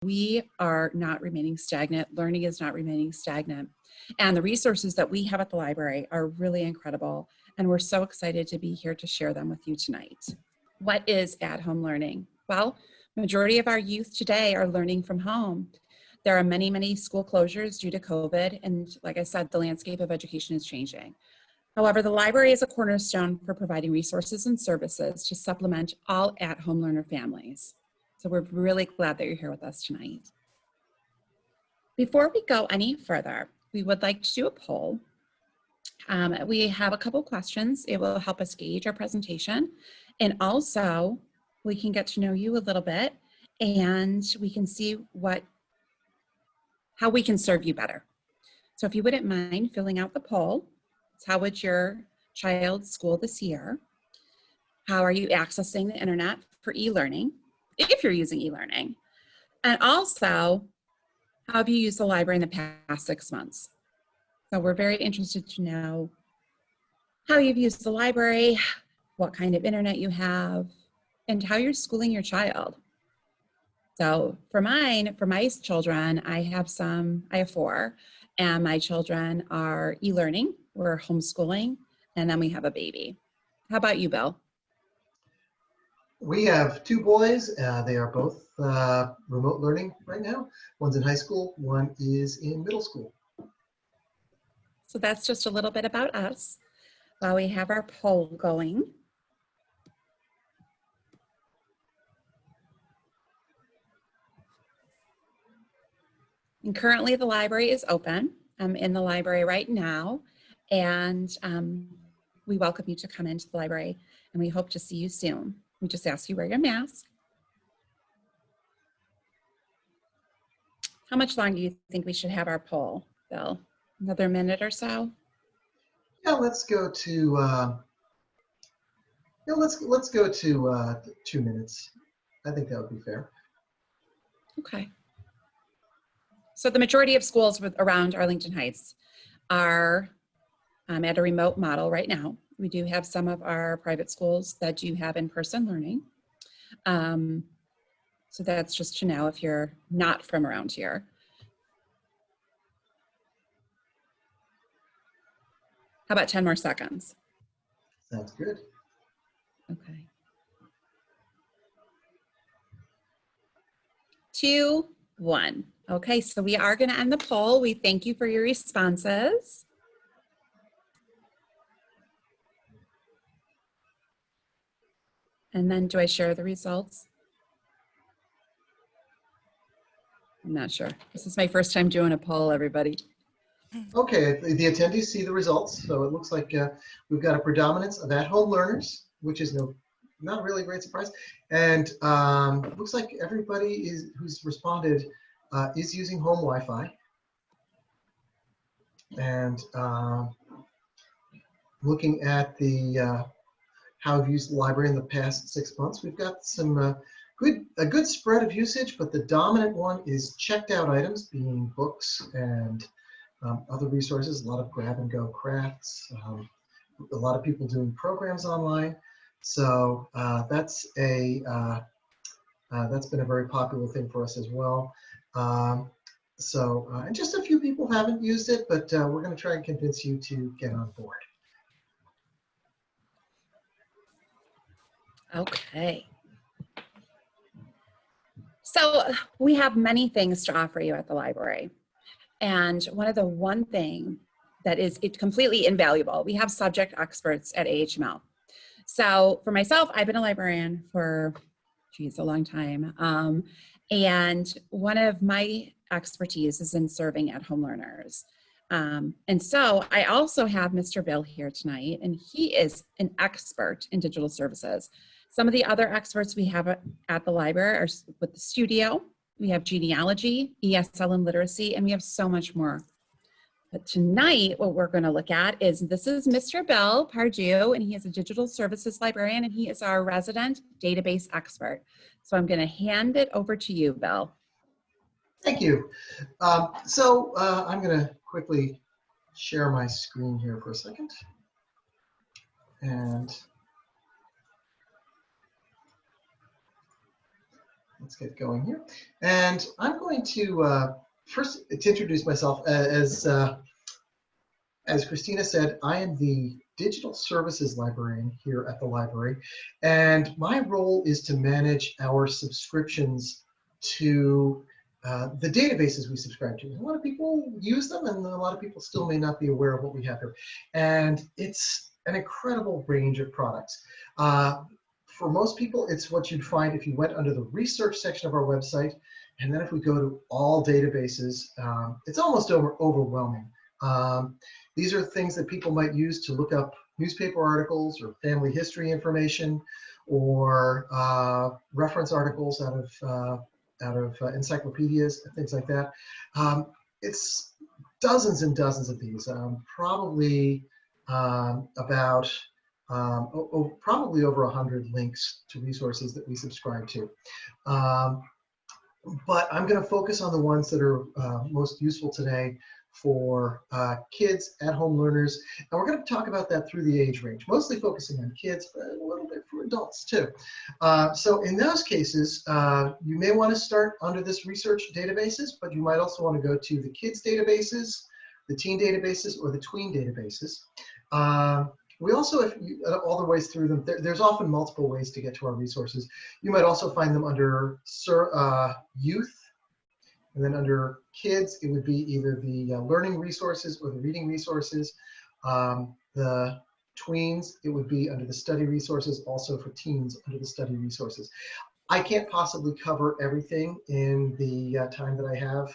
We are not remaining stagnant. Learning is not remaining stagnant. And the resources that we have at the library are really incredible. And we're so excited to be here to share them with you tonight. What is at-home learning? Well, majority of our youth today are learning from home. There are many, many school closures due to COVID. And like I said, the landscape of education is changing. However, the library is a cornerstone for providing resources and services to supplement all at-home learner families. So we're really glad that you're here with us tonight. Before we go any further, we would like to do a poll. We have a couple questions. It will help us gauge our presentation. And also, we can get to know you a little bit and we can see how we can serve you better. So if you wouldn't mind filling out the poll, how would your child school this year? How are you accessing the internet for e-learning, if you're using e-learning? And also, how have you used the library in the past 6 months? So we're very interested to know how you've used the library, what kind of internet you have, and how you're schooling your child. So for my children, I have 4, and my children are e-learning, we're homeschooling, and then we have a baby. How about you, Bill? We have 2 boys. They are both remote learning right now. One's in high school, one is in middle school. So that's just a little bit about us while we have our poll going. And currently the library is open. I'm in the library right now, and we welcome you to come into the library, and we hope to see you soon. We just ask you wear your mask. How much longer do you think we should have our poll, Bill? Another minute or so? Yeah, let's go to let's go to 2 minutes. I think that would be fair. Okay. So the majority of schools around Arlington Heights are at a remote model right now. We do have some of our private schools that do have in-person learning. So that's just to know if you're not from around here. How about 10 more seconds? Sounds good. Okay. 2, 1. Okay, so we are going to end the poll. We thank you for your responses. And then do I share the results? I'm not sure. This is my first time doing a poll, everybody. Okay, the attendees see the results. So it looks like we've got a predominance of at-home learners, which is not really a great surprise. And it looks like everybody who's responded is using home Wi-Fi. And looking at the how I've used the library in the past 6 months, we've got some a good spread of usage, but the dominant one is checked out items, being books and other resources, a lot of grab-and-go crafts, a lot of people doing programs online. So that's been a very popular thing for us as well. And just a few people haven't used it, but we're going to try and convince you to get on board. Okay. So we have many things to offer you at the library. And one thing that is completely invaluable, we have subject experts at AHML. So for myself, I've been a librarian for, a long time. And one of my expertise is in serving at-home learners. And so I also have Mr. Bill here tonight, and he is an expert in digital services. Some of the other experts we have at the library are with the studio. We have genealogy, ESL and literacy, and we have so much more. But tonight, what we're going to look at is, this is Mr. Bill Pardue, and he is a digital services librarian, and he is our resident database expert. So I'm going to hand it over to you, Bill. Thank you. I'm going to quickly share my screen here for a second. And let's get going here. And I'm going to first to introduce myself. As Christina said, I am the digital services librarian here at the library, and my role is to manage our subscriptions to the databases we subscribe to. A lot of people use them, and a lot of people still may not be aware of what we have here. And it's an incredible range of products. For most people, it's what you'd find if you went under the research section of our website, and then if we go to all databases, it's almost overwhelming. These are things that people might use to look up newspaper articles or family history information, or reference articles out of encyclopedias and things like that. It's dozens and dozens of these, probably probably over 100 links to resources that we subscribe to. But I'm going to focus on the ones that are most useful today for kids, at-home learners, and we're going to talk about that through the age range, mostly focusing on kids, but a little bit for adults too. So in those cases, you may want to start under this research databases, but you might also want to go to the kids databases, the teen databases, or the tween databases. We also, if you, all the ways through them, there's often multiple ways to get to our resources. You might also find them under youth. And then under kids, it would be either the learning resources or the reading resources. The tweens, it would be under the study resources, also for teens under the study resources. I can't possibly cover everything in the time that I have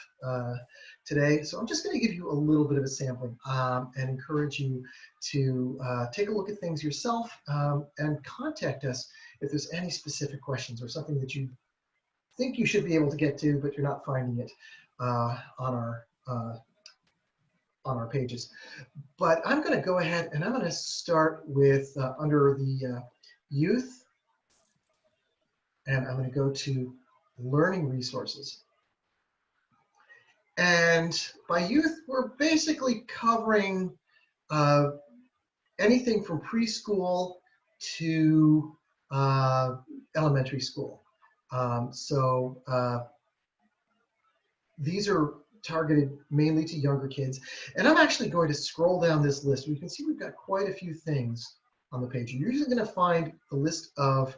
today, so I'm just going to give you a little bit of a sampling and encourage you to take a look at things yourself and contact us if there's any specific questions or something that you think you should be able to get to, but you're not finding it on our pages. But I'm going to go ahead and I'm going to start with under the youth, and I'm going to go to learning resources. And by youth, we're basically covering anything from preschool to elementary school. These are targeted mainly to younger kids. And I'm actually going to scroll down this list. You can see we've got quite a few things on the page. You're usually going to find the list of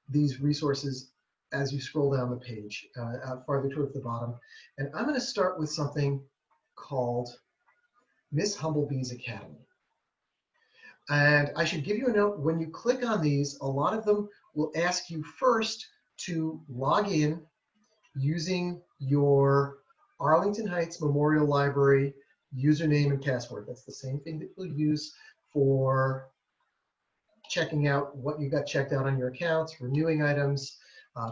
these resources as you scroll down the page, farther towards the bottom. And I'm going to start with something called Miss Humblebee's Academy. And I should give you a note, when you click on these, a lot of them will ask you first to log in using your Arlington Heights Memorial Library username and password. That's the same thing that you'll use for checking out what you got checked out on your accounts, renewing items,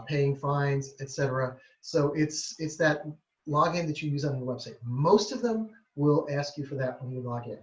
paying fines, etc. So it's that login that you use on your website. Most of them will ask you for that when you log in.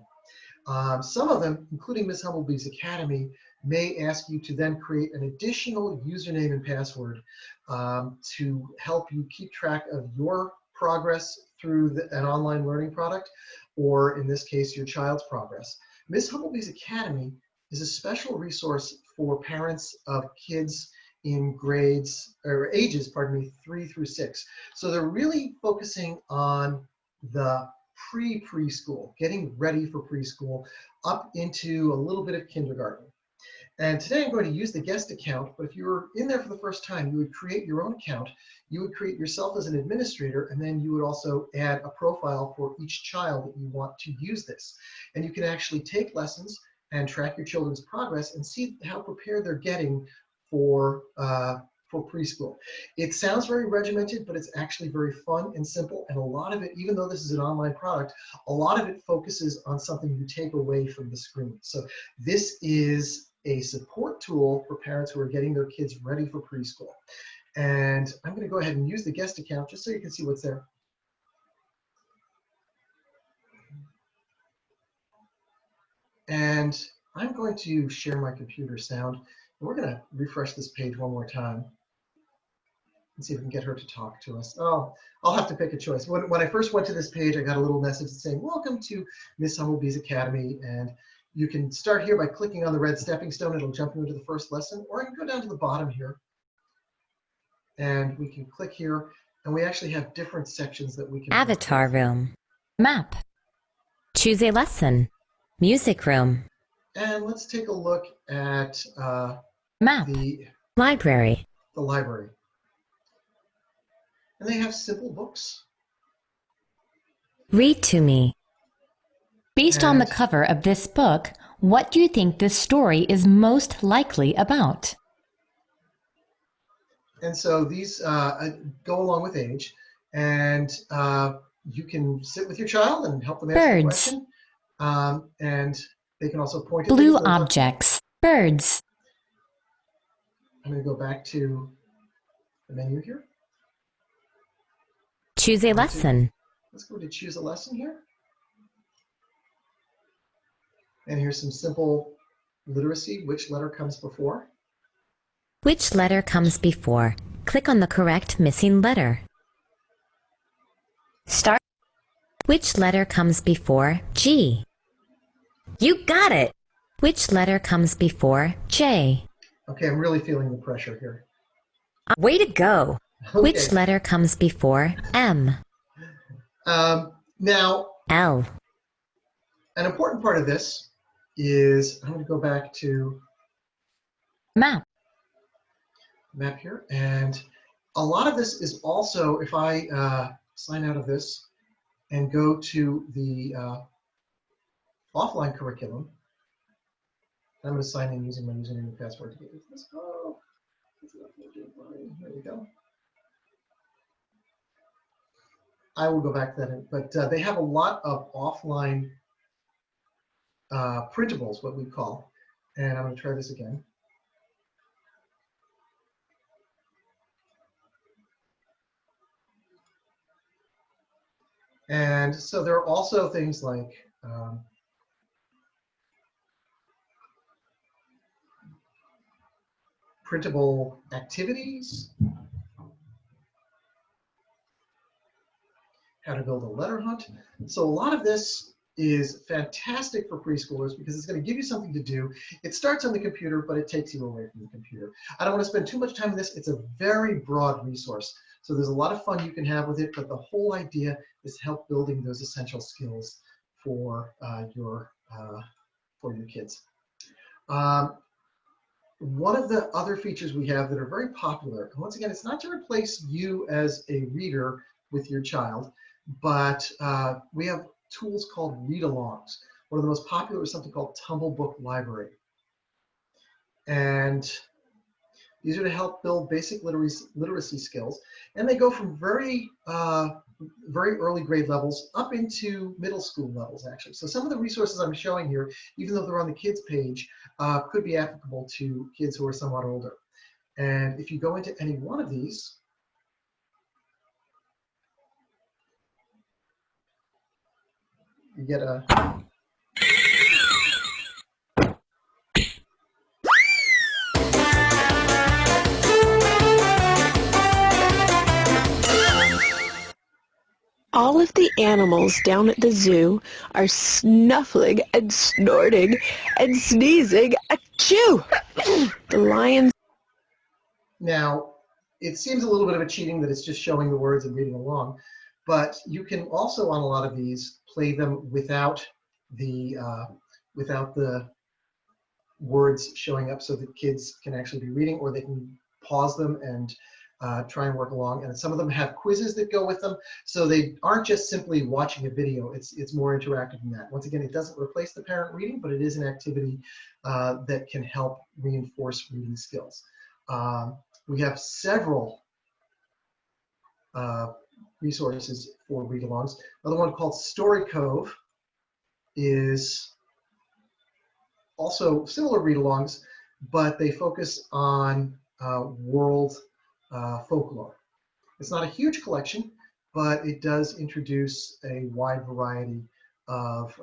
Some of them, including Miss Humblebee's Academy, may ask you to then create an additional username and password to help you keep track of your progress through an online learning product, or in this case, your child's progress. Miss Humblebee's Academy is a special resource for parents of kids in grades, or ages, pardon me, 3 through 6. So they're really focusing on the preschool, getting ready for preschool, up into a little bit of kindergarten. And today I'm going to use the guest account, but if you were in there for the first time, you would create your own account. You would create yourself as an administrator, and then you would also add a profile for each child that you want to use this. And you can actually take lessons and track your children's progress and see how prepared they're getting for preschool. It sounds very regimented, but it's actually very fun and simple. And a lot of it, even though this is an online product, a lot of it focuses on something you take away from the screen. So this is a support tool for parents who are getting their kids ready for preschool. And I'm going to go ahead and use the guest account just so you can see what's there. And I'm going to share my computer sound. And we're going to refresh this page one more time and see if we can get her to talk to us. Oh, I'll have to pick a choice. When I first went to this page, I got a little message saying, welcome to Miss Humblebee's Academy. And you can start here by clicking on the red stepping stone. It'll jump you into the first lesson, or I can go down to the bottom here. And we can click here, and we actually have different sections that we can Avatar work with. room. Map. Choose a lesson. Music room. And let's take a look at Map. the Library. library. And they have simple books. Read to me. Based on the And- cover of this book, what do you think this story is most likely about? And so these go along with age, and you can sit with your child and help them answer the Birds. question. And they can also point at Blue things. objects. Birds. I'm going to go back to the menu here. Choose a lesson. Let's go to choose a lesson here. And here's some simple literacy. Which letter comes before? Which letter comes before? Click on the correct missing letter. Start. Which letter comes before G? You got it! Which letter comes before J? Okay, I'm really feeling the pressure here. Way to go! Okay. Which letter comes before M? Now, L. an important part of this is, I'm going to go back to Map. map here, and a lot of this is also, if I sign out of this and go to the offline curriculum, I'm going to sign in using my username and password to get into this. Oh, here we go. I will go back to that, but they have a lot of offline printables, what we call, and I'm going to try this again. And so there are also things like printable activities, how to build a letter hunt. So a lot of this is fantastic for preschoolers because it's going to give you something to do. It starts on the computer, but it takes you away from the computer. I don't want to spend too much time on this. It's a very broad resource. So there's a lot of fun you can have with it, but the whole idea is help building those essential skills for your kids. One of the other features we have that are very popular, and once again, it's not to replace you as a reader with your child, but we have tools called read-alongs. One of the most popular is something called Tumblebook Library. And these are to help build basic literacy skills. And they go from very early grade levels up into middle school levels, actually. So some of the resources I'm showing here, even though they're on the kids page, could be applicable to kids who are somewhat older. And if you go into any one of these, you get a All of the animals down at the zoo are snuffling and snorting and sneezing. Achoo! The lions. Now, it seems a little bit of a cheating that it's just showing the words and reading along, but you can also, on a lot of these, play them without the words showing up so that kids can actually be reading, or they can pause them and try and work along. And some of them have quizzes that go with them, so they aren't just simply watching a video. It's more interactive than that. Once again, it doesn't replace the parent reading, but it is an activity that can help reinforce reading skills. We have several resources for read-alongs. Another one called Story Cove is also similar read-alongs, but they focus on world folklore. It's not a huge collection, but it does introduce a wide variety of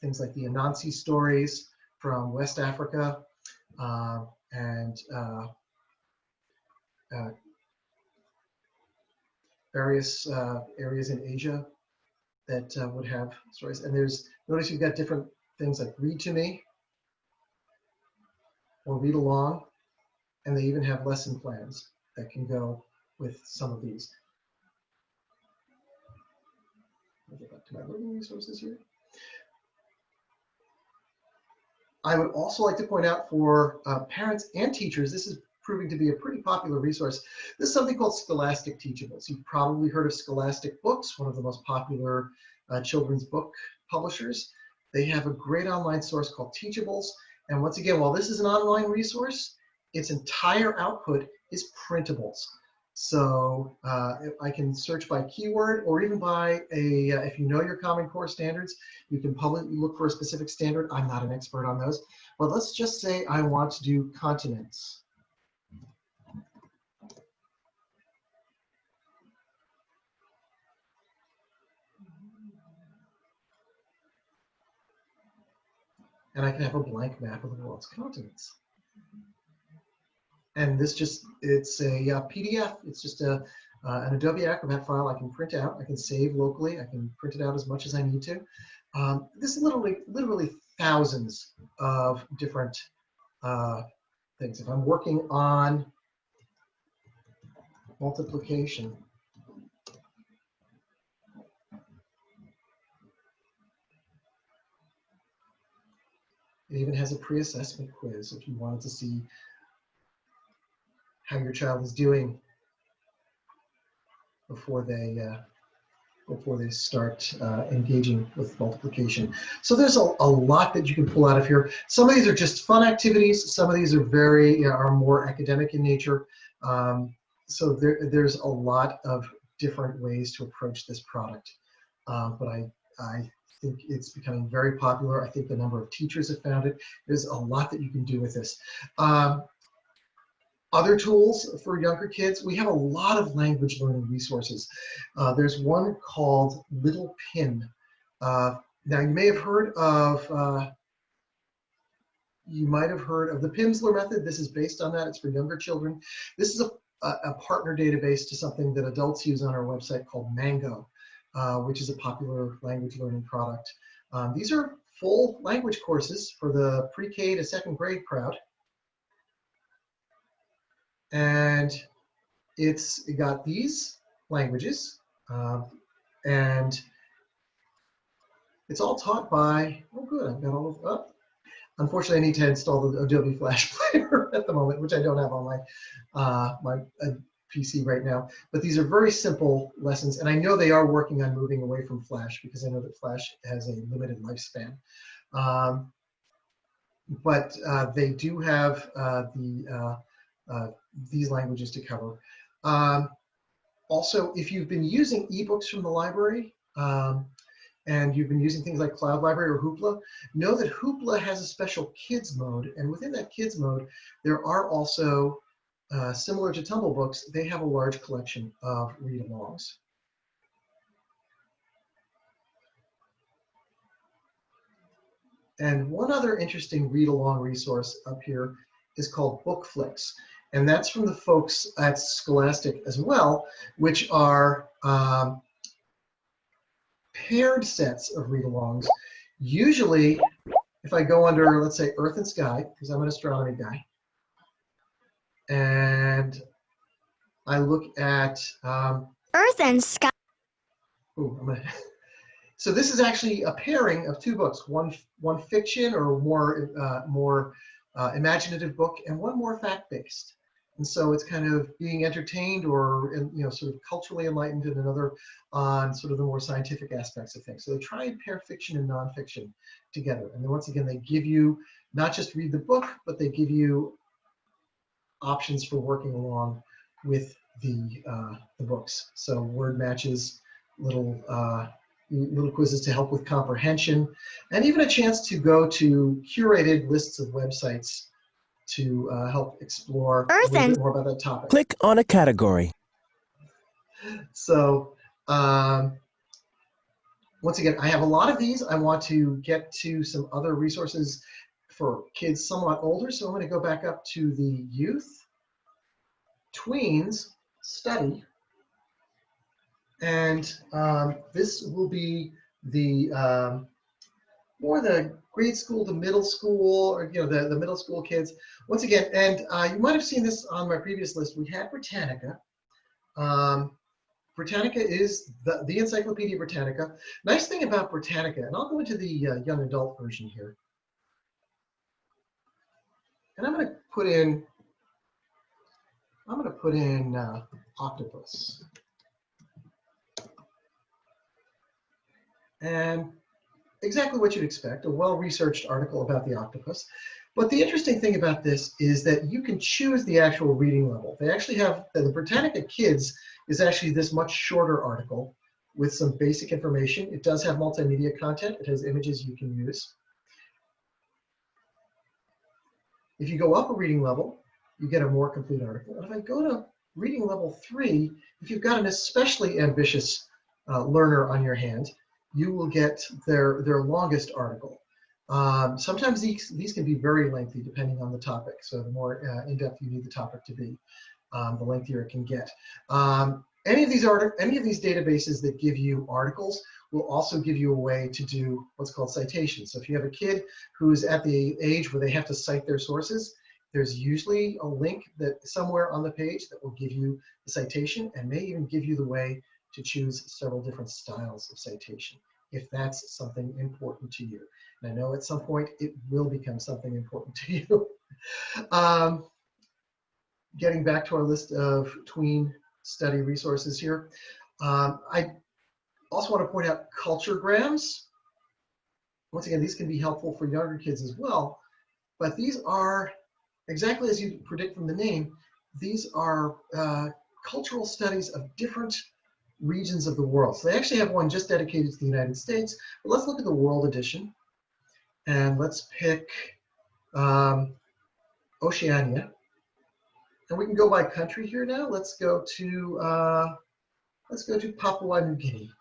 things like the Anansi stories from West Africa and various areas in Asia that would have stories. And notice you've got different things like read to me or read along, and they even have lesson plans that can go with some of these. I'll get back to my learning resources here. I would also like to point out for parents and teachers, this is proving to be a pretty popular resource. This is something called Scholastic Teachables. You've probably heard of Scholastic Books, one of the most popular children's book publishers. They have a great online source called Teachables. And once again, while this is an online resource, its entire output is printables. So I can search by keyword or even by if you know your Common Core standards, you can publicly look for a specific standard. I'm not an expert on those, but let's just say I want to do continents. And I can have a blank map of the world's continents. And this just, it's a PDF. It's just an Adobe Acrobat file I can print out. I can save locally. I can print it out as much as I need to. This is literally thousands of different things. If I'm working on multiplication, it even has a pre-assessment quiz if you wanted to see how your child is doing before they start engaging with multiplication. So there's a lot that you can pull out of here. Some of these are just fun activities. Some of these are are more academic in nature. So there's a lot of different ways to approach this product. But I think it's becoming very popular. I think the number of teachers have found it. There's a lot that you can do with this. Other tools for younger kids, we have a lot of language learning resources. There's one called Little Pin. Now you may have heard of, the Pimsleur method. This is based on that. It's for younger children. This is a partner database to something that adults use on our website called Mango, which is a popular language learning product. These are full language courses for the pre-K to second grade crowd. And it got these languages, and it's all taught by, oh good, I've got all of, oh, unfortunately I need to install the Adobe Flash Player at the moment, which I don't have on my PC right now. But these are very simple lessons, and I know they are working on moving away from Flash because I know that Flash has a limited lifespan. But they do have these languages to cover. Also, if you've been using ebooks from the library and you've been using things like Cloud Library or Hoopla, know that Hoopla has a special kids mode, and within that kids mode, there are also, similar to Tumblebooks, they have a large collection of read-alongs. And one other interesting read-along resource up here is called BookFlix. And that's from the folks at Scholastic as well, which are paired sets of read-alongs. Usually, if I go under, let's say, Earth and Sky, because I'm an astronomy guy, and I look at Earth and Sky. So this is actually a pairing of two books, one fiction or more imaginative book, and one more fact-based. And so it's kind of being entertained or sort of culturally enlightened, and another on sort of the more scientific aspects of things. So they try and pair fiction and nonfiction together. And then once again, they give you not just read the book, but they give you options for working along with the books. So word matches, little quizzes to help with comprehension, and even a chance to go to curated lists of websites to help explore a little bit more about that topic. Click on a category. So once again, I have a lot of these. I want to get to some other resources for kids somewhat older, so I'm going to go back up to the youth, tweens, study, and this will be the more the grade school to middle school, or the middle school kids. Once again, and you might have seen this on my previous list. We had Britannica, Britannica is the Encyclopedia Britannica. Nice thing about Britannica, and I'll go into the young adult version here. And I'm going to put in octopus. And exactly what you'd expect, a well-researched article about the octopus. But the interesting thing about this is that you can choose the actual reading level. They actually have, the Britannica Kids is actually this much shorter article with some basic information. It does have multimedia content. It has images you can use. If you go up a reading level, you get a more complete article. And if I go to reading level 3, if you've got an especially ambitious learner on your hand, you will get their longest article. Sometimes these can be very lengthy depending on the topic. So the more in-depth you need the topic to be, the lengthier it can get. Any of these databases that give you articles will also give you a way to do what's called citations. So if you have a kid who's at the age where they have to cite their sources, there's usually a link that somewhere on the page that will give you the citation and may even give you the way to choose several different styles of citation, if that's something important to you. And I know at some point it will become something important to you. Getting back to our list of tween study resources here, I also want to point out culturegrams. Once again, these can be helpful for younger kids as well, but these are, exactly as you predict from the name, these are cultural studies of different regions of the world. So they actually have one just dedicated to the United States, but let's look at the World Edition, and let's pick Oceania. And we can go by country here now. Let's go to Papua New Guinea.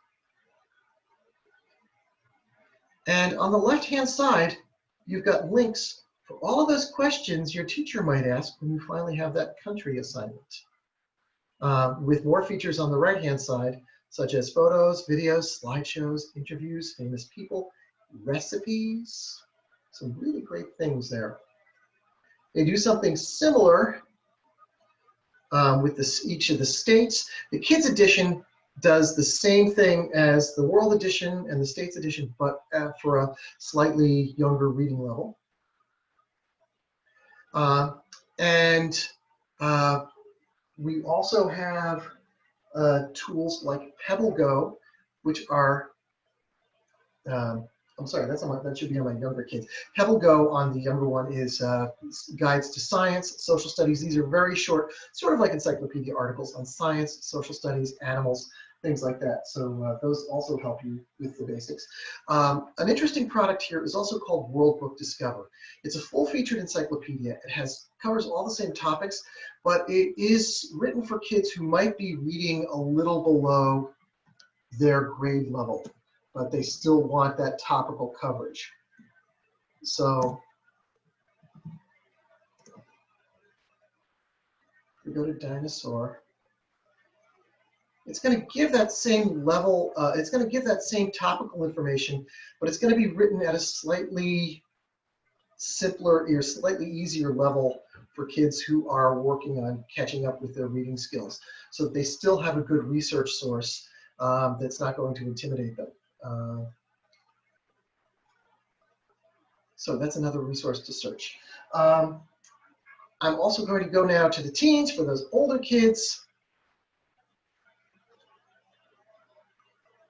And on the left-hand side, you've got links for all of those questions your teacher might ask when you finally have that country assignment. With more features on the right-hand side, such as photos, videos, slideshows, interviews, famous people, recipes, some really great things there. They do something similar with each of the states. The Kids Edition does the same thing as the World Edition and the States Edition, but for a slightly younger reading level. We also have tools like PebbleGo, which are, I'm sorry, that should be on my younger kids. PebbleGo on the younger one is guides to science, social studies. These are very short, sort of like encyclopedia articles on science, social studies, animals, things like that. So those also help you with the basics. An interesting product here is also called World Book Discover. It's a full-featured encyclopedia. It covers all the same topics, but it is written for kids who might be reading a little below their grade level, but they still want that topical coverage. So we go to dinosaur. It's going to give that same level, it's going to give that same topical information, but it's going to be written at a slightly simpler or slightly easier level for kids who are working on catching up with their reading skills, so that they still have a good research source that's not going to intimidate them. So that's another resource to search. I'm also going to go now to the teens for those older kids.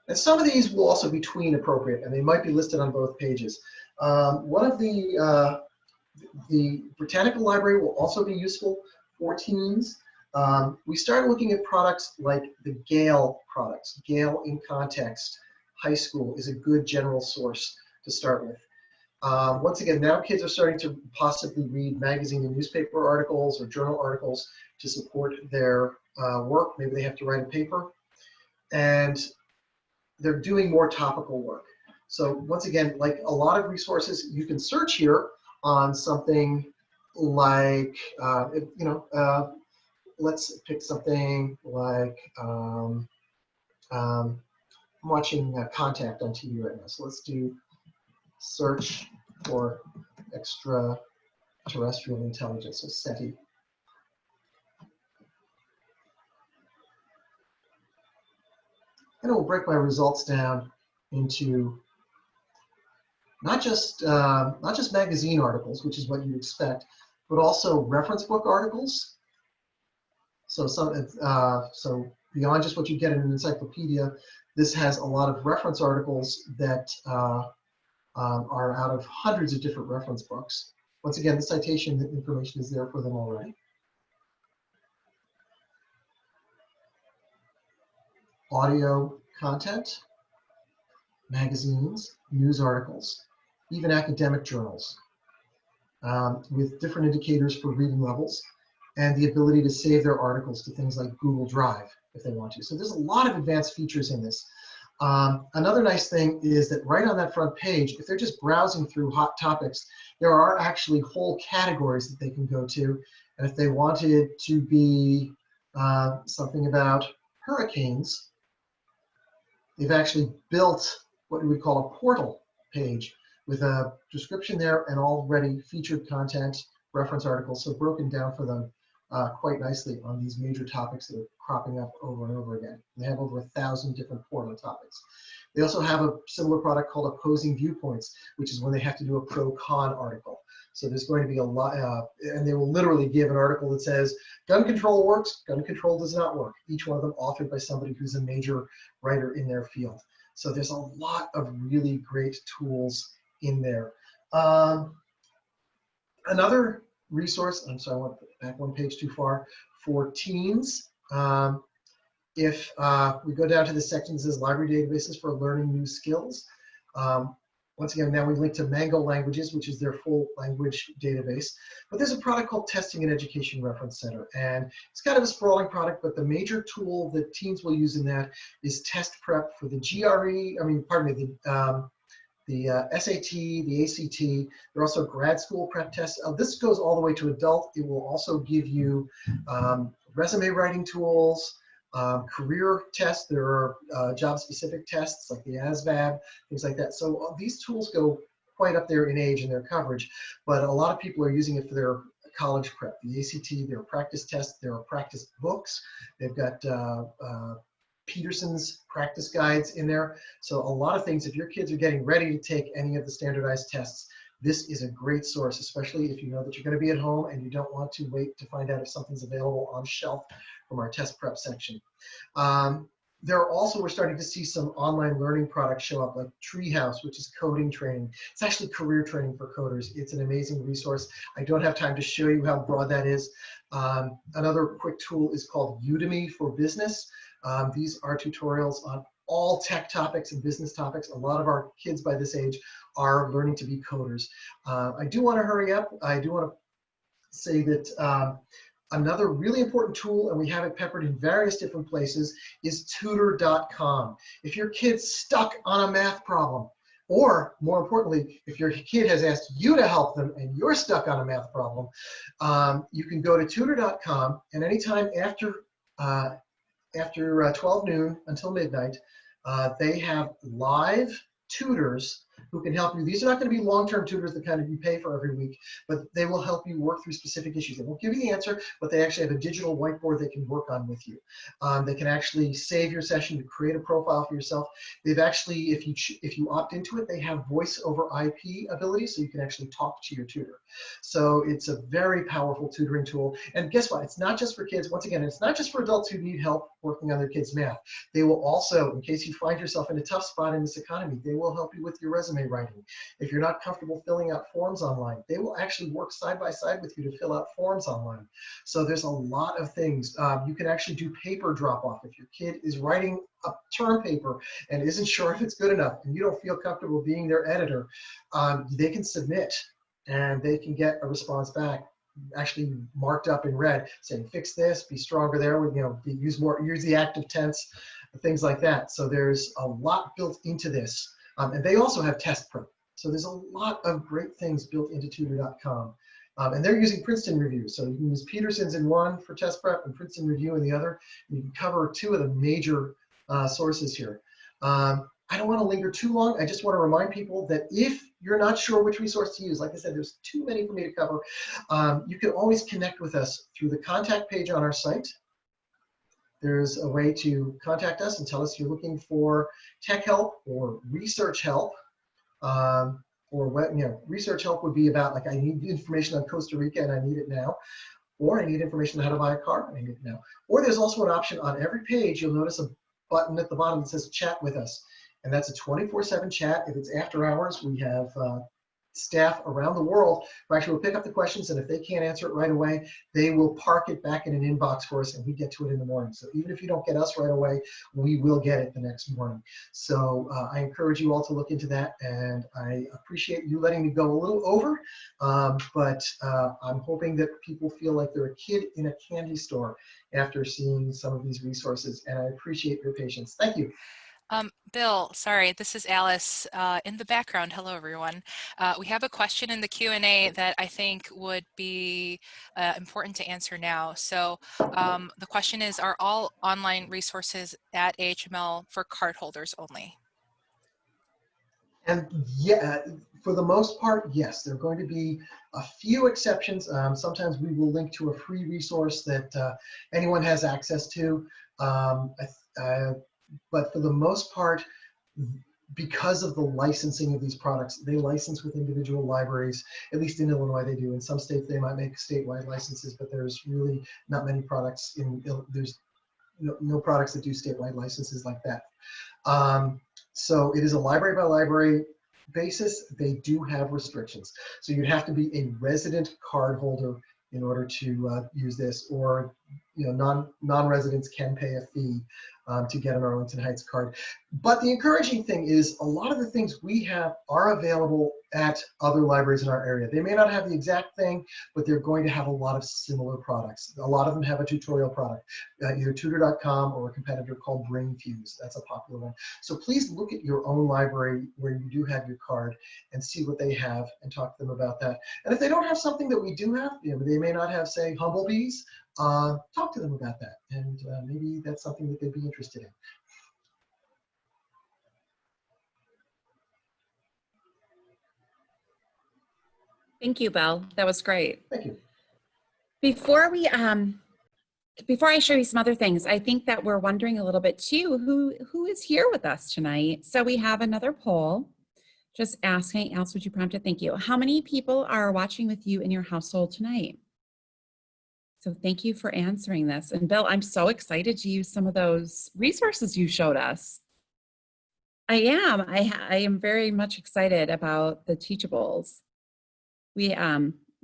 And some of these will also be tween appropriate, and they might be listed on both pages. One of the Britannica Library will also be useful for teens. We started looking at products like the Gale products. Gale in Context High School is a good general source to start with. Once again, now kids are starting to possibly read magazine and newspaper articles or journal articles to support their work. Maybe they have to write a paper. And they're doing more topical work. So once again, like a lot of resources, you can search here on something like, let's pick something like, I'm watching Contact on TV right now. So let's do search for extraterrestrial intelligence, so SETI. And it will break my results down into not just magazine articles, which is what you'd expect, but also reference book articles. So so beyond just what you get in an encyclopedia, this has a lot of reference articles that are out of hundreds of different reference books. Once again, the citation information is there for them already. Audio content, magazines, news articles, even academic journals, with different indicators for reading levels and the ability to save their articles to things like Google Drive if they want to. So there's a lot of advanced features in this. Another nice thing is that right on that front page, if they're just browsing through hot topics, there are actually whole categories that they can go to. And if they wanted to be something about hurricanes, they've actually built what we would call a portal page with a description there and already featured content, reference articles, so broken down for them quite nicely on these major topics that are cropping up over and over again. They have over 1,000 different portal topics. They also have a similar product called Opposing Viewpoints, which is when they have to do a pro-con article. So there's going to be a lot, and they will literally give an article that says, gun control works, gun control does not work. Each one of them authored by somebody who's a major writer in their field. So there's a lot of really great tools in there. Another resource, I'm sorry, I went back one page too far, for teens. If we go down to the section that says library databases for learning new skills, once again, now we link to Mango Languages, which is their full language database. But there's a product called Testing and Education Reference Center. And it's kind of a sprawling product, but the major tool that teens will use in that is test prep for the GRE, the SAT, the ACT. There are also grad school prep tests. This goes all the way to adult. It will also give you resume writing tools, career tests. There are job-specific tests like the ASVAB, things like that. So these tools go quite up there in age and their coverage, but a lot of people are using it for their college prep. The ACT, there are practice tests, there are practice books. They've got Peterson's practice guides in there. So a lot of things, if your kids are getting ready to take any of the standardized tests, this is a great source, especially if you know that you're going to be at home and you don't want to wait to find out if something's available on shelf from our test prep section. There are also, we're starting to see some online learning products show up like Treehouse, which is coding training. It's actually career training for coders. It's an amazing resource. I don't have time to show you how broad that is. Another quick tool is called Udemy for Business. These are tutorials on all tech topics and business topics. A lot of our kids by this age are learning to be coders. I do want to hurry up. I do want to say that another really important tool, and we have it peppered in various different places, is Tutor.com. If your kid's stuck on a math problem, or more importantly, if your kid has asked you to help them and you're stuck on a math problem, you can go to Tutor.com, and anytime after 12 noon until midnight, they have live tutors who can help you. These are not going to be long-term tutors that kind of you pay for every week, but they will help you work through specific issues. They won't give you the answer, but they actually have a digital whiteboard they can work on with you. They can actually save your session, to create a profile for yourself. They've actually, if you opt into it, they have voice over IP ability, so you can actually talk to your tutor. So it's a very powerful tutoring tool. And guess what? It's not just for kids. Once again, it's not just for adults who need help working on their kids' math. They will also, in case you find yourself in a tough spot in this economy, they will help you with your resume writing. If you're not comfortable filling out forms online, they will actually work side by side with you to fill out forms online. So there's a lot of things. You can actually do paper drop-off. If your kid is writing a term paper and isn't sure if it's good enough and you don't feel comfortable being their editor, they can submit and they can get a response back, actually marked up in red, saying fix this, be stronger there, use the active tense, things like that. So there's a lot built into this. And they also have test prep. So there's a lot of great things built into Tutor.com. And they're using Princeton Review. So you can use Peterson's in one for test prep and Princeton Review in the other. You can cover two of the major sources here. I don't want to linger too long. I just want to remind people that if you're not sure which resource to use, like I said, there's too many for me to cover, you can always connect with us through the contact page on our site. there's a way to contact us and tell us you're looking for tech help or research help. Or what, research help would be about, like, I need information on Costa Rica and I need it now. Or I need information on how to buy a car and I need it now. Or there's also an option on every page. You'll notice a button at the bottom that says chat with us. And that's a 24/7 chat. If it's after hours, we have staff around the world who actually will pick up the questions, and if they can't answer it right away, they will park it back in an inbox for us and we get to it in the morning. So even if you don't get us right away, we will get it the next morning. So I encourage you all to look into that, and I appreciate you letting me go a little over, but I'm hoping that people feel like they're a kid in a candy store after seeing some of these resources, and I appreciate your patience. Thank you. Bill, sorry, this is Alice in the background. Hello, everyone. We have a question in the Q&A that I think would be important to answer now. So the question is, are all online resources at AHML for cardholders only? And yeah, for the most part, yes. There are going to be a few exceptions. Sometimes we will link to a free resource that anyone has access to. But for the most part, because of the licensing of these products, they license with individual libraries. At least in Illinois they do. In some states they might make statewide licenses, but there's really not many products there's no products that do statewide licenses like that. So it is a library by library basis. They do have restrictions. So you'd have to be a resident card holder in order to use this, or non-residents can pay a fee to get an Arlington Heights card. But the encouraging thing is a lot of the things we have are available at other libraries in our area. They may not have the exact thing, but they're going to have a lot of similar products. A lot of them have a tutorial product, either Tutor.com or a competitor called BrainFuse. That's a popular one. So please look at your own library where you do have your card and see what they have and talk to them about that. And if they don't have something that we do have, they may not have, say, Humblebees, talk to them about that, and maybe that's something that they'd be interested in. Thank you, Bill. That was great. Thank you. Before I show you some other things, I think that we're wondering a little bit too, who is here with us tonight? So we have another poll, just asking, Alice, would you prompt it? Thank you. How many people are watching with you in your household tonight? So thank you for answering this. And Bill, I'm so excited to use some of those resources you showed us. I am very much excited about the Teachables. We,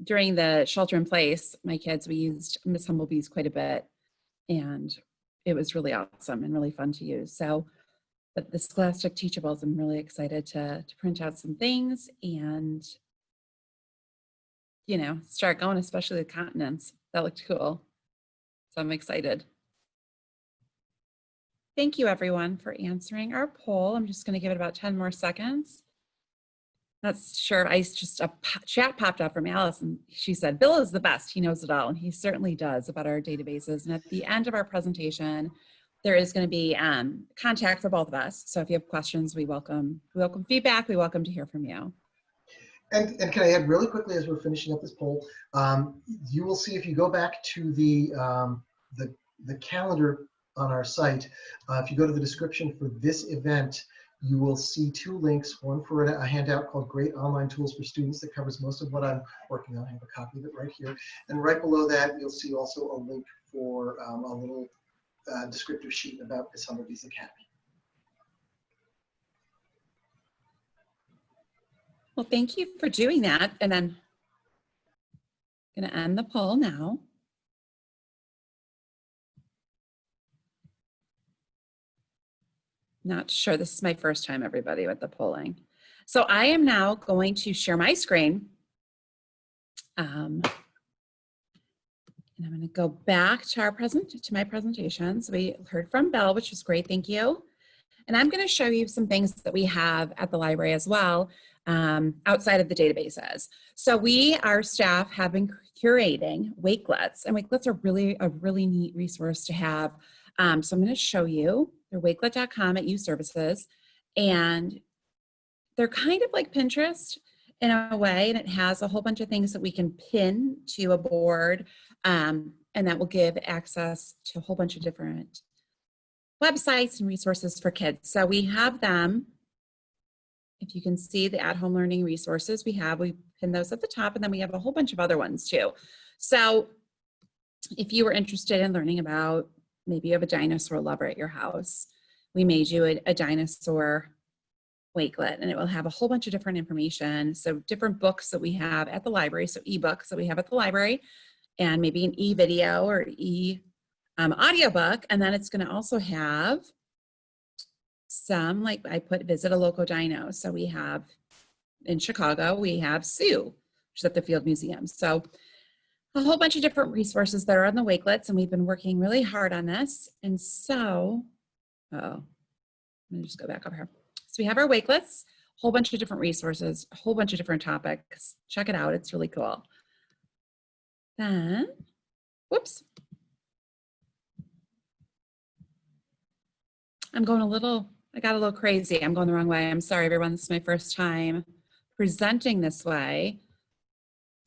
during the shelter in place, my kids, we used Miss Humblebees quite a bit, and it was really awesome and really fun to use. So, but the Scholastic Teachables, I'm really excited to print out some things and, start going, especially the continents. That looked cool. So I'm excited. Thank you everyone for answering our poll. I'm just going to give it about 10 more seconds. Not sure, a chat popped up from Alice and she said, Bill is the best, he knows it all, and he certainly does about our databases. And at the end of our presentation, there is going to be contact for both of us. So if you have questions, we welcome feedback, we welcome to hear from you. And can I add really quickly as we're finishing up this poll, you will see if you go back to the calendar on our site, if you go to the description for this event, you will see two links, one for a handout called Great Online Tools for Students that covers most of what I'm working on. I have a copy of it right here. And right below that, you'll see also a link for a little descriptive sheet about Miss Humblebees Academy. Well, thank you for doing that. And then I'm going to end the poll now. Not sure, this is my first time, everybody, with the polling. So I am now going to share my screen. And I'm going to go back to my presentation. So we heard from Belle, which was great, thank you. And I'm going to show you some things that we have at the library as well, outside of the databases. So our staff have been curating Wakelets, and Wakelets are a really neat resource to have. So I'm going to show you. They're wakelet.com at Youth Services, and they're kind of like Pinterest in a way, and it has a whole bunch of things that we can pin to a board, and that will give access to a whole bunch of different websites and resources for kids. So we have them. If you can see the at-home learning resources we pin those at the top, and then we have a whole bunch of other ones too. So if you were interested in learning about, maybe you have a dinosaur lover at your house, we made you a dinosaur Wakelet, and it will have a whole bunch of different information. So different books that we have at the library, so ebooks that we have at the library, and maybe an e-video or audiobook. And then it's going to also have some, like I put visit a local dino. So we have in Chicago, we have Sue, which is at the Field Museum. So a whole bunch of different resources that are on the Wakelets, and we've been working really hard on this. And so, let me just go back over here. So we have our Wakelets, a whole bunch of different resources, a whole bunch of different topics. Check it out, it's really cool. Then, whoops. I got a little crazy. I'm going the wrong way. I'm sorry, everyone. This is my first time presenting this way.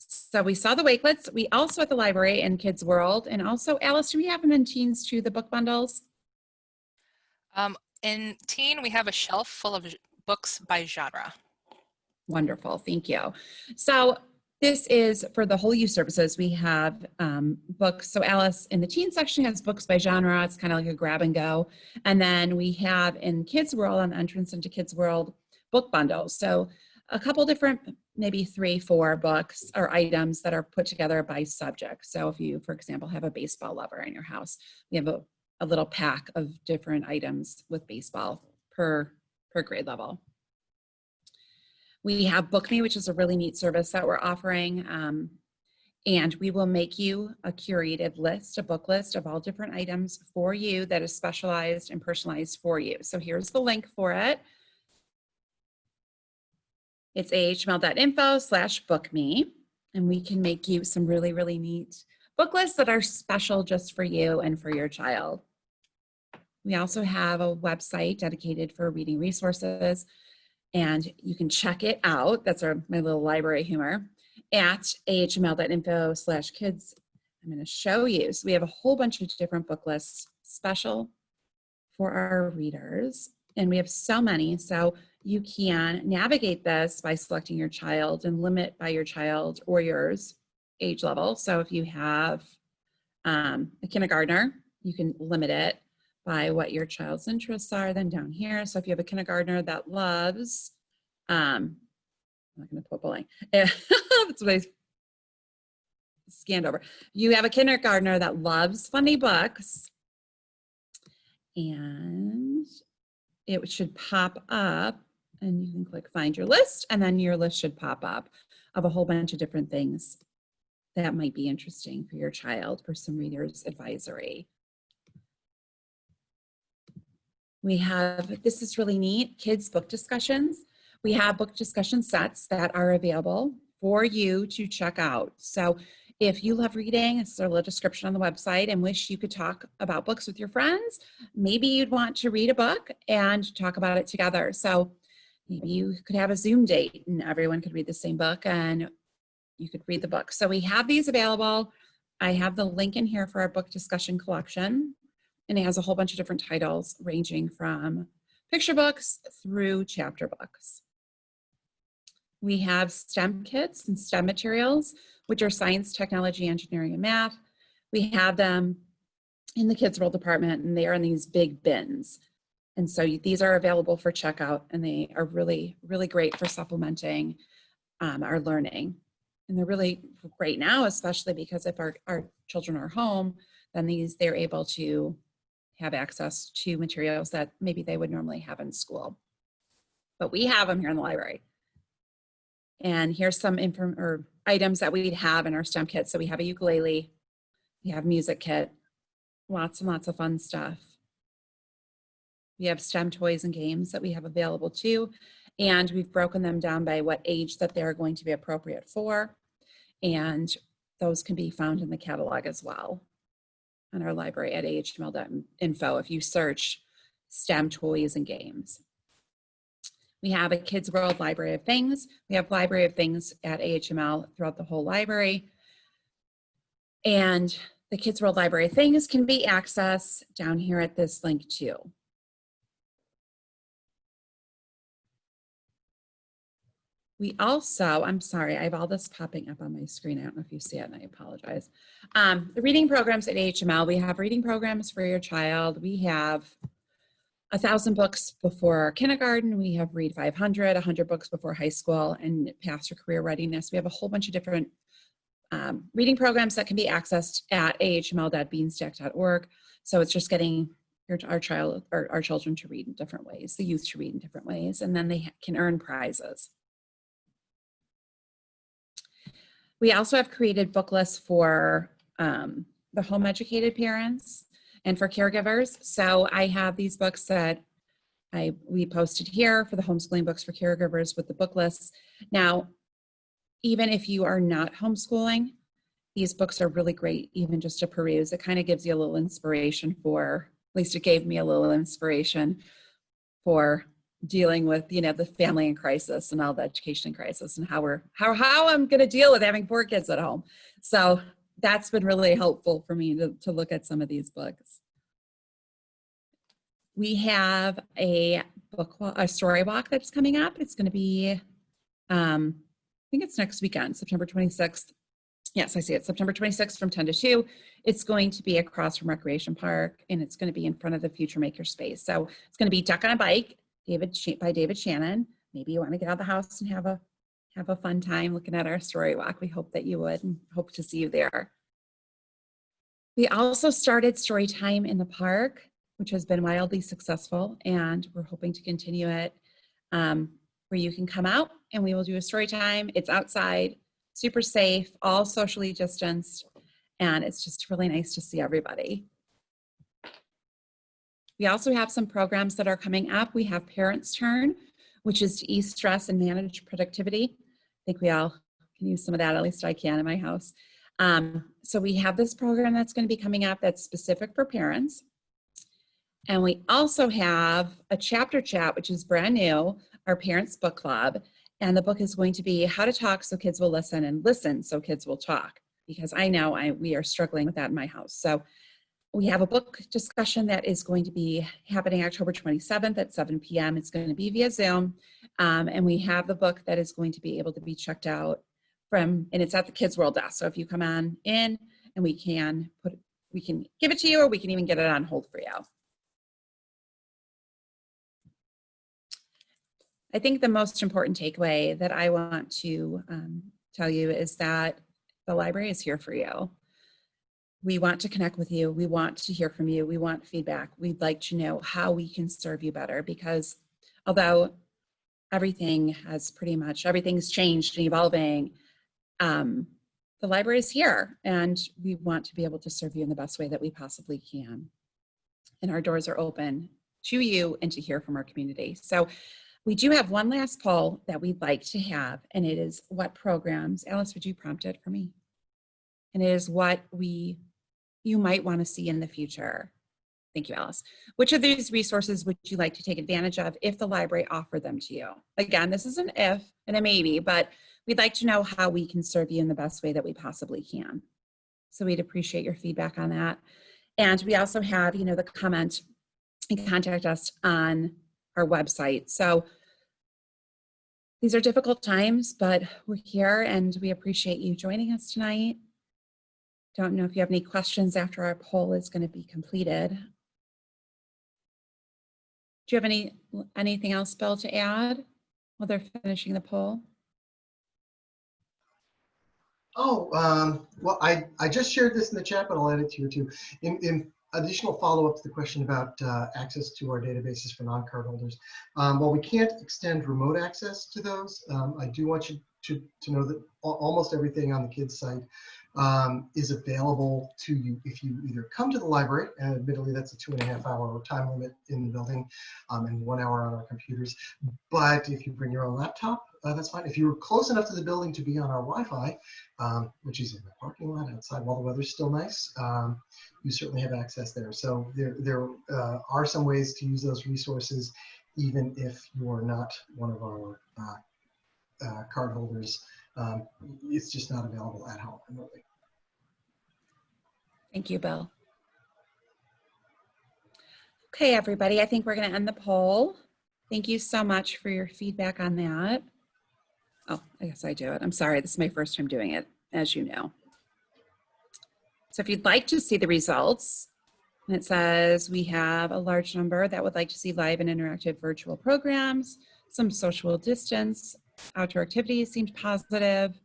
So we saw the Wakelets. We also at the library in Kids World, and also, Alice, do we have them in Teens too, the book bundles? In teen, we have a shelf full of books by genre. Wonderful, thank you. So this is for the whole youth services. We have books. So Alice in the teen section has books by genre. It's kind of like a grab and go. And then we have in Kids World, on the entrance into Kids World, book bundles. So a couple different, maybe 3-4 books or items that are put together by subject. So if you, for example, have a baseball lover in your house, we have a little pack of different items with baseball per grade level. We have Book Me, which is a really neat service that we're offering. And we will make you a curated list, a book list of all different items for you that is specialized and personalized for you. So here's the link for it. It's ahml.info/bookme, and we can make you some really, really neat book lists that are special just for you and for your child. We also have a website dedicated for reading resources, and you can check it out. That's my little library humor at ahml.info/kids. I'm going to show you. So we have a whole bunch of different book lists special for our readers, and we have so many. So you can navigate this by selecting your child and limit by your child or yours age level. So if you have a kindergartner, you can limit it by what your child's interests are. Then down here, so if you have a kindergartner that loves, I'm not going to put bowling. That's what I scanned over. You have a kindergartner that loves funny books, and it should pop up, and you can click find your list, and then your list should pop up of a whole bunch of different things that might be interesting for your child for some readers advisory. We have, this is really neat, kids book discussions. We have book discussion sets that are available for you to check out. So if you love reading, it's a little description on the website, and wish you could talk about books with your friends, maybe you'd want to read a book and talk about it together. So maybe you could have a Zoom date and everyone could read the same book and you could read the book. So we have these available. I have the link in here for our book discussion collection, and it has a whole bunch of different titles ranging from picture books through chapter books. We have STEM kits and STEM materials, which are science, technology, engineering, and math. We have them in the Kids World department, and they are in these big bins. And so these are available for checkout, and they are really, really great for supplementing our learning. And they're really great now, especially because if our children are home, then they're able to have access to materials that maybe they would normally have in school. But we have them here in the library. And here's some items that we'd have in our STEM kit. So we have a ukulele, we have music kit, lots and lots of fun stuff. We have STEM toys and games that we have available too. And we've broken them down by what age that they're going to be appropriate for. And those can be found in the catalog as well on our library at ahml.info if you search STEM toys and games. We have a Kids World Library of Things. We have Library of Things at AHML throughout the whole library. And the Kids World Library things can be accessed down here at this link too. We also, I'm sorry, I have all this popping up on my screen. I don't know if you see it, and I apologize. The reading programs at HML, we have reading programs for your child. We have 1,000 books before kindergarten. We have Read 500, 100 books before high school, and past your career readiness. We have a whole bunch of different reading programs that can be accessed at ahml.beanstack.org. So it's just getting our children to read in different ways, the youth to read in different ways, and then they can earn prizes. We also have created book lists for the home educated parents and for caregivers. So I have these books that we posted here for the homeschooling books for caregivers with the book lists. Now, even if you are not homeschooling, these books are really great even just to peruse. It kind of gives you a little inspiration for, at least it gave me a little inspiration for dealing with, you know, the family in crisis and all the education in crisis and how I'm going to deal with having 4 kids at home. So that's been really helpful for me to look at some of these books. We have a story walk that's coming up. It's going to be, I think it's next weekend, September 26th. Yes, I see it, September 26th from 10 to 2. It's going to be across from Recreation Park, and it's going to be in front of the Future Maker Space. So it's going to be Duck on a Bike by David Shannon. Maybe you want to get out of the house and have a fun time looking at our story walk. We hope that you would, and hope to see you there. We also started story time in the park, which has been wildly successful, and we're hoping to continue it, where you can come out and we will do a story time. It's outside, super safe, all socially distanced, and it's just really nice to see everybody. We also have some programs that are coming up. We have Parents' Turn, which is to ease stress and manage productivity. I think we all can use some of that, at least I can in my house. So we have this program that's going to be coming up that's specific for parents. And we also have a chapter chat, which is brand new, our Parents Book Club. And the book is going to be How to Talk So Kids Will Listen, and Listen So Kids Will Talk, because I know we are struggling with that in my house. So we have a book discussion that is going to be happening October 27th at 7 p.m. It's going to be via Zoom. And we have the book that is going to be able to be checked out and it's at the Kids World desk. So if you come on in, and we can give it to you, or we can even get it on hold for you. I think the most important takeaway that I want to tell you is that the library is here for you. We want to connect with you. We want to hear from you. We want feedback. We'd like to know how we can serve you better, because although everything's changed and evolving, the library is here, and we want to be able to serve you in the best way that we possibly can. And our doors are open to you and to hear from our community. So we do have one last poll that we'd like to have, and it is what programs, Alice, would you prompt it for me? And it is what you might want to see in the future. Thank you, Alice. Which of these resources would you like to take advantage of if the library offered them to you? Again, this is an if and a maybe, but we'd like to know how we can serve you in the best way that we possibly can. So we'd appreciate your feedback on that. And we also have, the comment and contact us on our website. So these are difficult times, but we're here and we appreciate you joining us tonight. Don't know if you have any questions after our poll is going to be completed. Do you have anything else, Bill, to add while they're finishing the poll? Oh, well, I just shared this in the chat, but I'll add it to you too. In additional follow-up to the question about access to our databases for non-card holders. While we can't extend remote access to those, I do want you to know that almost everything on the kids site is available to you if you either come to the library, and admittedly that's a 2.5-hour time limit in the building, and 1 hour on our computers. But if you bring your own laptop, that's fine. If you're close enough to the building to be on our Wi-Fi, which is in the parking lot outside while the weather's still nice, you certainly have access there. So there are some ways to use those resources, even if you're not one of our card holders. It's just not available at home remotely. Thank you, Bill. Okay, everybody, I think we're going to end the poll. Thank you so much for your feedback on that. Oh, I guess I do it. I'm sorry, this is my first time doing it, as you know. So if you'd like to see the results, it says we have a large number that would like to see live and interactive virtual programs, some social distance, outdoor activities seemed positive,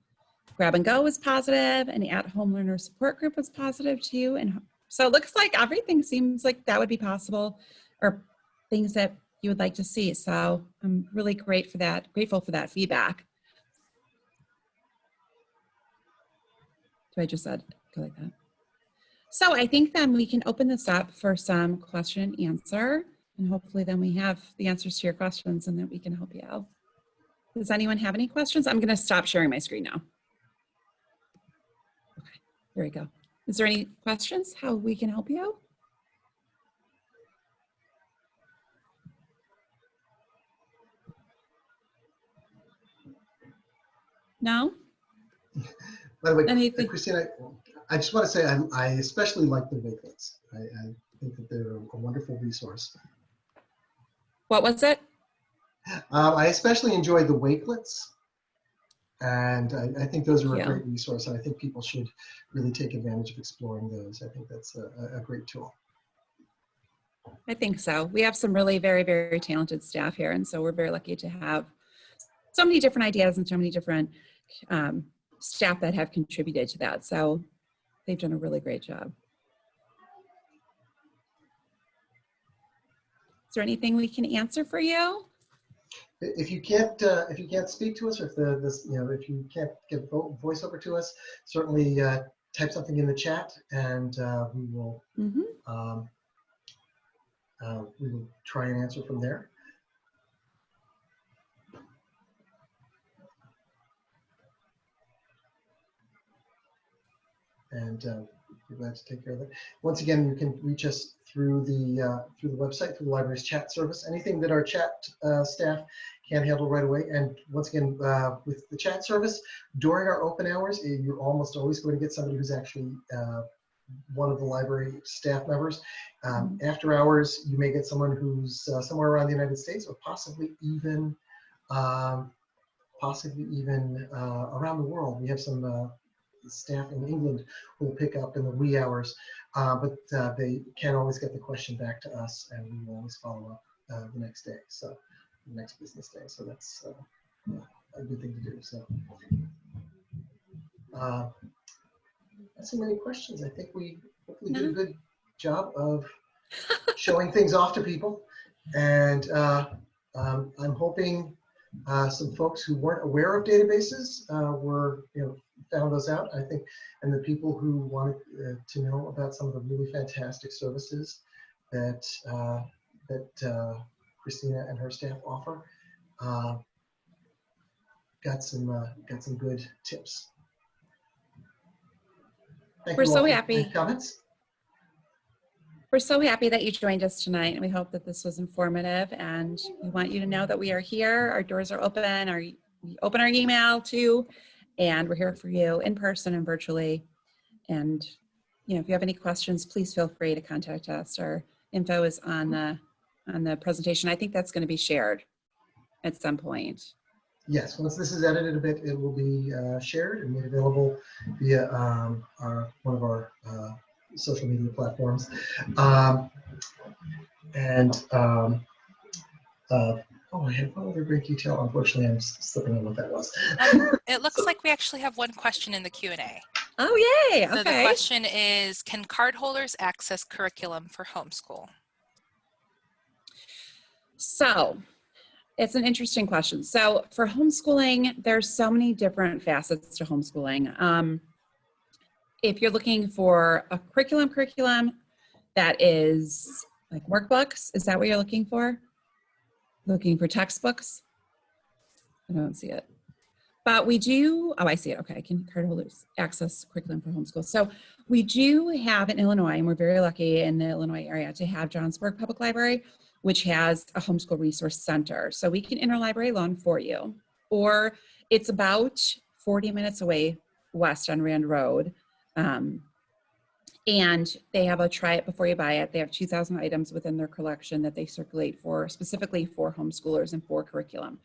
grab and go was positive, and the at-home learner support group was positive too. And so it looks like everything seems like that would be possible, or things that you would like to see. So I'm really grateful for that feedback. So I just said go like that. So I think then we can open this up for some question and answer, and hopefully then we have the answers to your questions and then we can help you out. Does anyone have any questions? I'm going to stop sharing my screen now. Okay, here we go. Is there any questions how we can help you out? No? By the way, Anything? Christina, I just want to say I especially like the Wakelets. I think that they're a wonderful resource. What was it? I especially enjoyed the Wakelets, and I think those are a Yeah. great resource, and I think people should really take advantage of exploring those. I think that's a great tool. I think so. We have some really very, very talented staff here, and so we're very lucky to have so many different ideas and so many different staff that have contributed to that. So they've done a really great job. Is there anything we can answer for you? If you can't speak to us, or if you can't give voiceover to us, certainly type something in the chat, and we will try and answer from there. And we're glad to take care of that. Once again, you can reach us through the website, through the library's chat service. Anything that our chat staff can handle right away. And once again, with the chat service, during our open hours, you're almost always going to get somebody who's actually one of the library staff members. After hours, you may get someone who's somewhere around the United States, or possibly even around the world. We have some staff in England who will pick up in the wee hours, but they can't always get the question back to us, and we will always follow up the next day, so the next business day. So that's a good thing to do. So not so many questions. I think we hopefully did a good job of showing things off to people, and I'm hoping some folks who weren't aware of databases found those out, I think, and the people who wanted to know about some of the really fantastic services that Christina and her staff offer, got some good tips. We're so happy. Comments? We're so happy that you joined us tonight, and we hope that this was informative, and we want you to know that we are here. Our doors are open. We open our email too, and we're here for you in person and virtually. And if you have any questions, please feel free to contact us. Our info is on the presentation. I think that's going to be shared at some point. Yes, once this is edited a bit, it will be shared and made available via one of our social media platforms. Oh, I had one other great detail. Unfortunately, I'm slipping on what that was. It looks like we actually have one question in the Q&A. Oh, yay. Okay. So the question is, can cardholders access curriculum for homeschool? So it's an interesting question. So for homeschooling, there's so many different facets to homeschooling. If you're looking for a curriculum that is like workbooks, is that what you're looking for? Looking for textbooks? I don't see it. But we do, oh, I see it. Okay, can cardholders access curriculum for homeschool? So we do have in Illinois, and we're very lucky in the Illinois area to have Johnsburg Public Library, which has a homeschool resource center. So we can interlibrary loan for you. Or it's about 40 minutes away west on Rand Road. And they have a try it before you buy it. They have 2,000 items within their collection that they circulate for specifically for homeschoolers and for curriculum.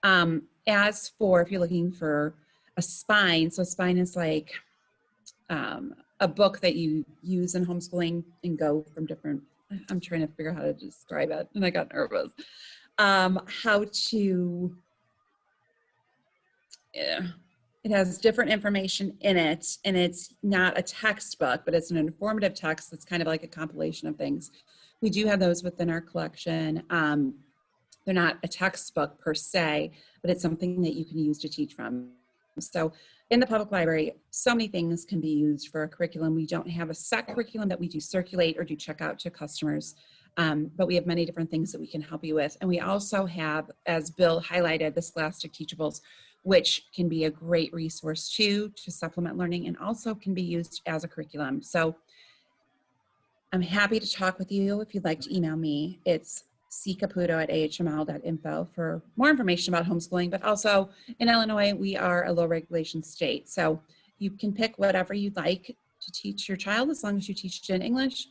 As for if you're looking for a spine, so spine is like a book that you use in homeschooling and go from different, I'm trying to figure out how to describe it and I got nervous. How to, it has different information in it, and it's not a textbook, but it's an informative text that's kind of like a compilation of things. We do have those within our collection. They're not a textbook per se, but it's something that you can use to teach from. So in the public library, so many things can be used for a curriculum. We don't have a set curriculum that we do circulate or do check out to customers, but we have many different things that we can help you with. And we also have, as Bill highlighted, the Scholastic Teachables, which can be a great resource too to supplement learning and also can be used as a curriculum. So I'm happy to talk with you. If you'd like to email me, it's ccaputo@ahml.info for more information about homeschooling, but also in Illinois, we are a low regulation state. So you can pick whatever you'd like to teach your child as long as you teach it in English.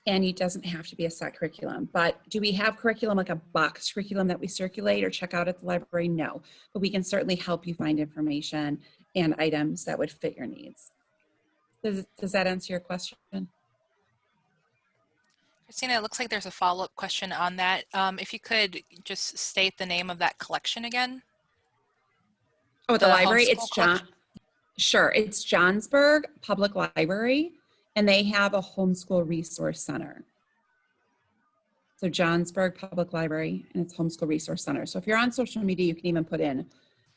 And it doesn't have to be a set curriculum. But do we have curriculum, like a box curriculum that we circulate or check out at the library? No, but we can certainly help you find information and items that would fit your needs. Does that answer your question? Christina, it looks like there's a follow-up question on that. If you could just state the name of that collection again. Oh, the library, homeschool it's collection? Sure, it's Johnsburg Public Library, and they have a homeschool resource center. So Johnsburg Public Library, and it's homeschool resource center. So if you're on social media, you can even put in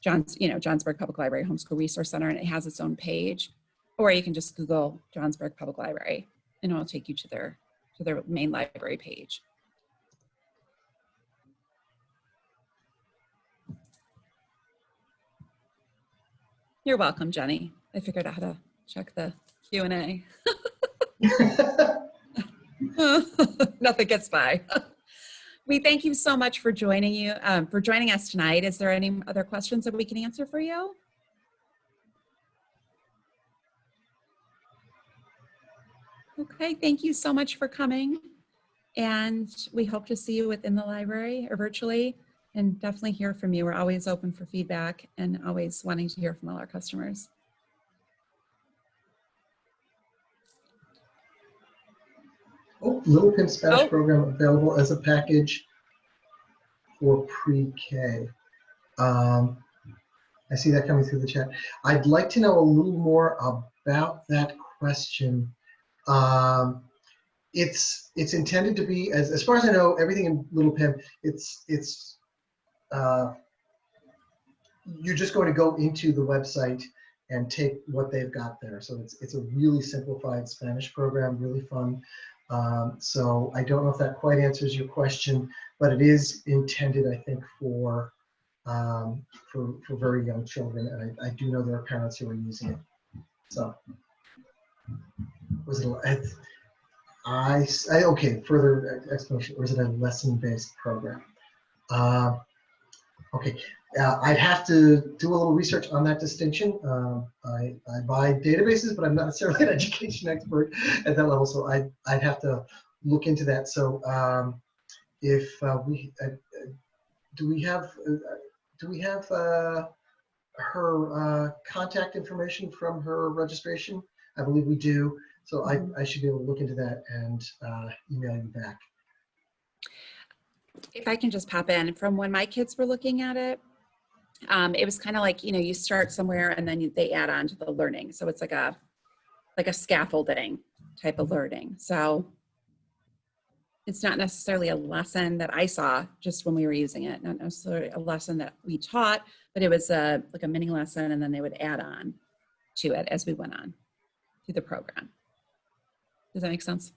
Johnsburg Public Library Homeschool Resource Center, and it has its own page, or you can just Google Johnsburg Public Library, and it'll take you to their main library page. You're welcome, Jenny. I figured out how to check the Q&A. Nothing gets by. We thank you so much for joining us tonight. Is there any other questions that we can answer for you? Okay, thank you so much for coming. And we hope to see you within the library or virtually, and definitely hear from you. We're always open for feedback and always wanting to hear from all our customers. Oh, Little Pimp Spanish program available as a package for pre-K. I see that coming through the chat. I'd like to know a little more about that question. It's intended to be, as far as I know, everything in Little Pimp, you're just going to go into the website and take what they've got there. So it's a really simplified Spanish program, really fun. So I don't know if that quite answers your question, but it is intended, I think, for very young children, and I do know there are parents who are using it. So was it? Okay. Further explanation. Or is it a lesson-based program? Okay. I'd have to do a little research on that distinction. I buy databases, but I'm not necessarily an education expert at that level, so I'd have to look into that. So if do we have her contact information from her registration? I believe we do. So I should be able to look into that and email you back. If I can just pop in, from when my kids were looking at it, it was kind of like, you start somewhere and then they add on to the learning. So it's like a scaffolding type of learning. So it's not necessarily a lesson that I saw just when we were using it, not necessarily a lesson that we taught, but it was like a mini lesson, and then they would add on to it as we went on through the program. Does that make sense?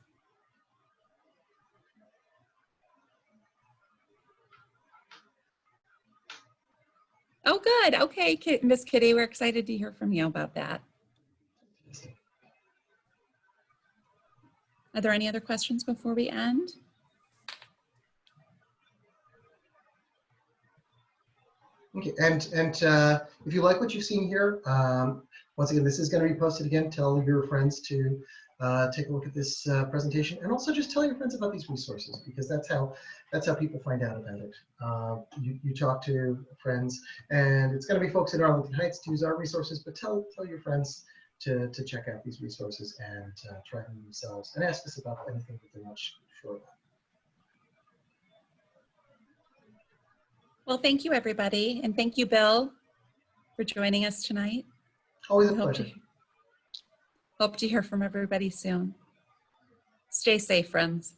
Oh, good. Okay, Miss Kitty, we're excited to hear from you about that. Are there any other questions before we end? Okay, and if you like what you've seen here, why Once again, this is going to be posted again. Tell your friends to take a look at this presentation, and also just tell your friends about these resources, because that's how people find out about it. You talk to friends, and it's going to be folks in Arlington Heights to use our resources, but tell your friends to check out these resources and try them themselves, and ask us about anything that they're not sure about. Well, thank you, everybody. And thank you, Bill, for joining us tonight. Always a We pleasure. hope to hear from everybody soon. Stay safe, friends.